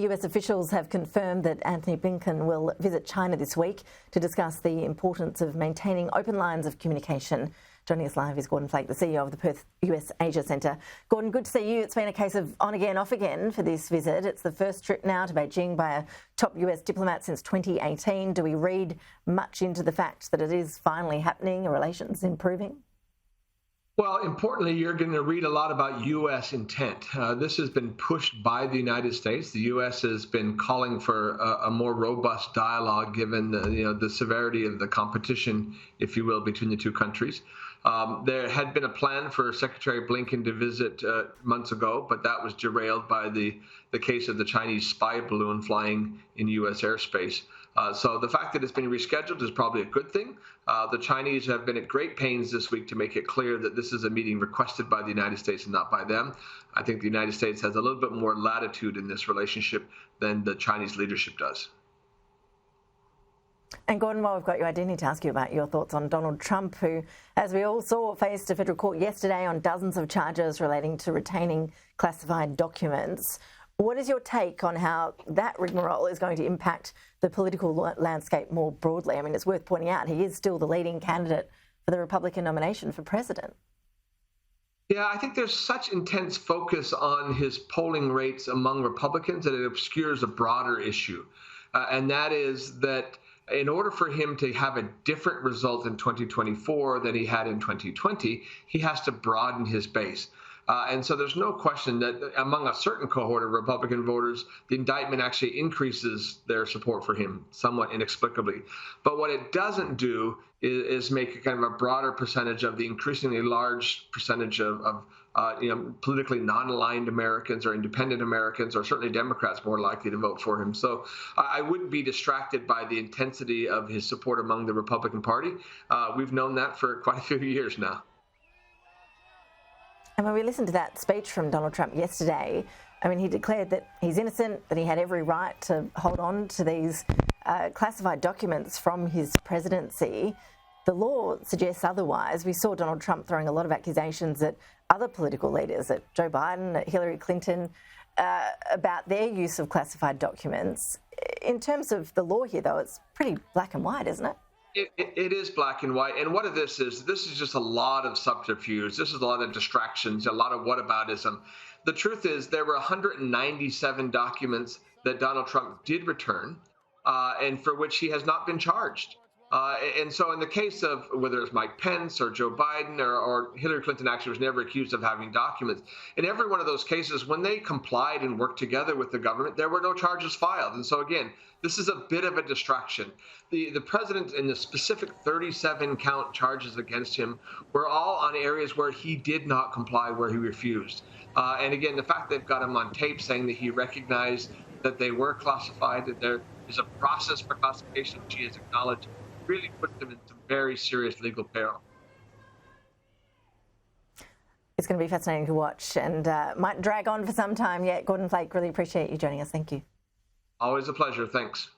US officials have confirmed that Antony Blinken will visit China this week to discuss the importance of maintaining open lines of communication. Joining us live is Gordon Flake, the CEO of the Perth USAsia Centre. Gordon, good to see you. It's been a case of on again, off again for this visit. It's the first trip now to Beijing by a top US diplomat since 2018. Do we read much into the fact that it is finally happening and relations improving? Well, importantly, you're going to read a lot about U.S. intent. This has been pushed by the United States. The U.S. has been calling for a more robust dialogue, given the severity of the competition, if you will, between the two countries. There had been a plan for Secretary Blinken to visit months ago, but that was derailed by the case of the Chinese spy balloon flying in U.S. airspace. So the fact that it's been rescheduled is probably a good thing. The Chinese have been at great pains this week to make it clear that this is a meeting requested by the United States and not by them. I think the United States has a little bit more latitude in this relationship than the Chinese leadership does. And Gordon, while we've got you, I do need to ask you about your thoughts on Donald Trump, who, as we all saw, faced a federal court yesterday on dozens of charges relating to retaining classified documents. What is your take on how that rigmarole is going to impact the political landscape more broadly? I mean, it's worth pointing out he is still the leading candidate for the Republican nomination for president. Yeah, I think there's such intense focus on his polling rates among Republicans that it obscures a broader issue. And that is that in order for him to have a different result in 2024 than he had in 2020, he has to broaden his base. And so there's no question that among a certain cohort of Republican voters, the indictment actually increases their support for him somewhat inexplicably. But what it doesn't do is make a kind of a broader percentage of the increasingly large percentage of politically non-aligned Americans or independent Americans, or certainly Democrats, more likely to vote for him. So I wouldn't be distracted by the intensity of his support among the Republican Party. We've known that for quite a few years now. And when we listened to that speech from Donald Trump yesterday, I mean, he declared that he's innocent, that he had every right to hold on to these classified documents from his presidency. The law suggests otherwise. We saw Donald Trump throwing a lot of accusations at other political leaders, at Joe Biden, at Hillary Clinton, about their use of classified documents. In terms of the law here, though, it's pretty black and white, isn't it? It is black and white. And what of this is just a lot of subterfuge. This is a lot of distractions, a lot of whataboutism. The truth is there were 197 documents that Donald Trump did return and for which he has not been charged. And so in the case of whether it's Mike Pence or Joe Biden or Hillary Clinton, actually was never accused of having documents. In every one of those cases, when they complied and worked together with the government, there were no charges filed. And so again, this is a bit of a distraction. The president in the specific 37 count charges against him were all on areas where he did not comply, where he refused. And again, the fact they've got him on tape saying that he recognized that they were classified, that there is a process for classification, which he has acknowledged, really puts them in some very serious legal peril. It's going to be fascinating to watch and might drag on for some time yet. Gordon Flake, really appreciate you joining us. Thank you. Always a pleasure. Thanks.